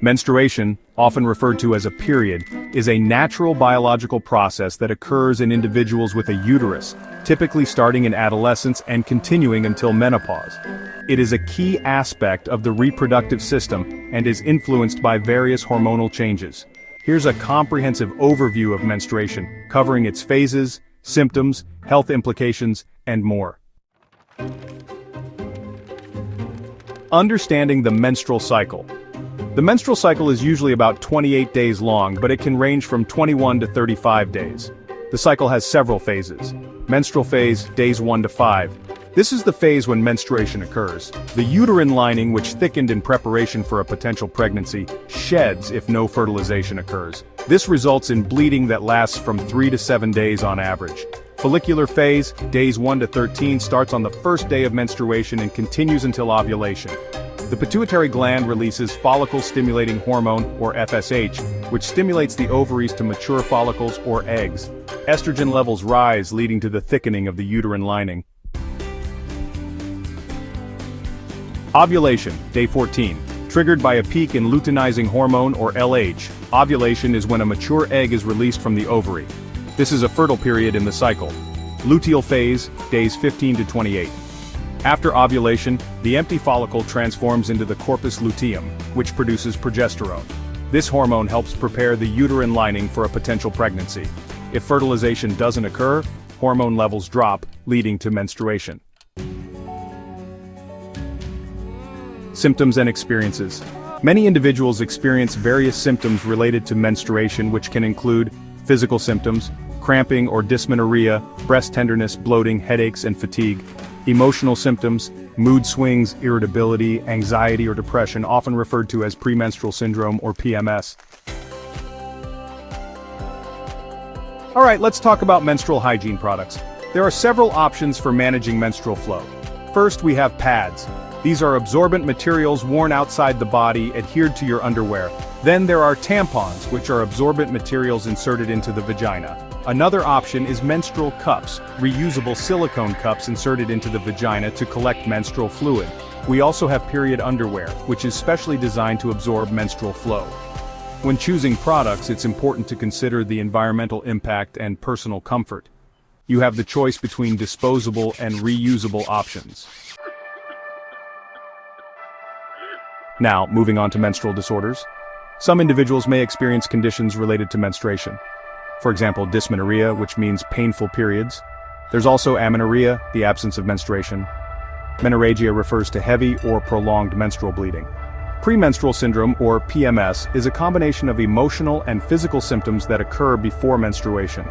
Menstruation, often referred to as a period, is a natural biological process that occurs in individuals with a uterus, typically starting in adolescence and continuing until menopause. It is a key aspect of the reproductive system and is influenced by various hormonal changes. Here's a comprehensive overview of menstruation, covering its phases, symptoms, health implications, and more. Understanding the menstrual cycle. The menstrual cycle is usually about 28 days long, but it can range from 21 to 35 days. The cycle has several phases. Menstrual phase, days 1 to 5. This is the phase when menstruation occurs. The uterine lining, which thickened in preparation for a potential pregnancy, sheds if no fertilization occurs. This results in bleeding that lasts from 3 to 7 days on average. Follicular phase, days 1 to 13, starts on the first day of menstruation and continues until ovulation. The pituitary gland releases follicle-stimulating hormone, or FSH, which stimulates the ovaries to mature follicles or eggs. Estrogen levels rise, leading to the thickening of the uterine lining. Ovulation, day 14. Triggered by a peak in luteinizing hormone, or LH, ovulation is when a mature egg is released from the ovary. This is a fertile period in the cycle. Luteal phase, days 15 to 28. After ovulation, the empty follicle transforms into the corpus luteum, which produces progesterone. This hormone helps prepare the uterine lining for a potential pregnancy. If fertilization doesn't occur, hormone levels drop, leading to menstruation. Symptoms and experiences. Many individuals experience various symptoms related to menstruation, which can include physical symptoms, cramping or dysmenorrhea, breast tenderness, bloating, headaches, and fatigue. Emotional symptoms, mood swings, irritability, anxiety or depression, often referred to as premenstrual syndrome or PMS. Alright, let's talk about menstrual hygiene products. There are several options for managing menstrual flow. First, we have pads. These are absorbent materials worn outside the body, adhered to your underwear. Then there are tampons, which are absorbent materials inserted into the vagina. Another option is menstrual cups, reusable silicone cups inserted into the vagina to collect menstrual fluid. We also have period underwear, which is specially designed to absorb menstrual flow. When choosing products, it's important to consider the environmental impact and personal comfort. You have the choice between disposable and reusable options. Now, moving on to menstrual disorders. Some individuals may experience conditions related to menstruation. For example, dysmenorrhea, which means painful periods. There's also amenorrhea, the absence of menstruation. Menorrhagia refers to heavy or prolonged menstrual bleeding. Premenstrual syndrome, or PMS, is a combination of emotional and physical symptoms that occur before menstruation.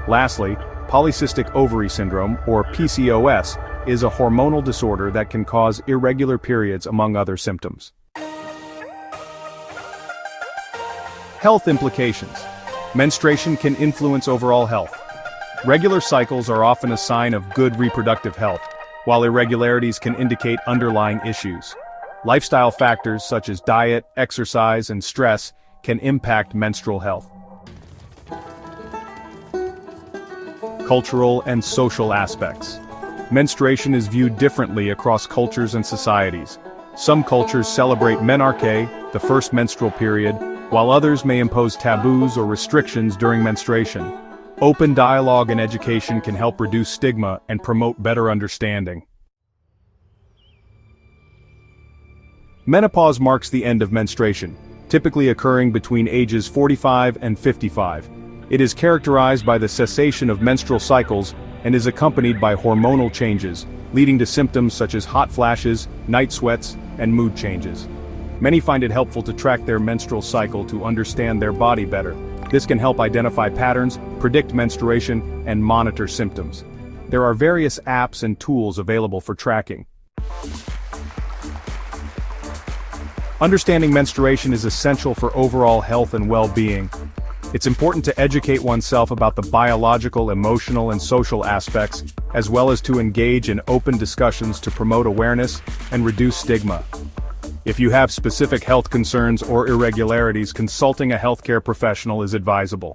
Lastly, polycystic ovary syndrome, or PCOS, is a hormonal disorder that can cause irregular periods among other symptoms. Health implications. Menstruation can influence overall health. Regular cycles are often a sign of good reproductive health, while irregularities can indicate underlying issues. Lifestyle factors such as diet, exercise, and stress can impact menstrual health. Cultural and social aspects. Menstruation is viewed differently across cultures and societies. Some cultures celebrate menarche, the first menstrual period, while others may impose taboos or restrictions during menstruation. Open dialogue and education can help reduce stigma and promote better understanding. Menopause marks the end of menstruation, typically occurring between ages 45 and 55. It is characterized by the cessation of menstrual cycles and is accompanied by hormonal changes, leading to symptoms such as hot flashes, night sweats, and mood changes. Many find it helpful to track their menstrual cycle to understand their body better. This can help identify patterns, predict menstruation, and monitor symptoms. There are various apps and tools available for tracking. Understanding menstruation is essential for overall health and well-being. It's important to educate oneself about the biological, emotional, and social aspects, as well as to engage in open discussions to promote awareness and reduce stigma. If you have specific health concerns or irregularities, consulting a healthcare professional is advisable.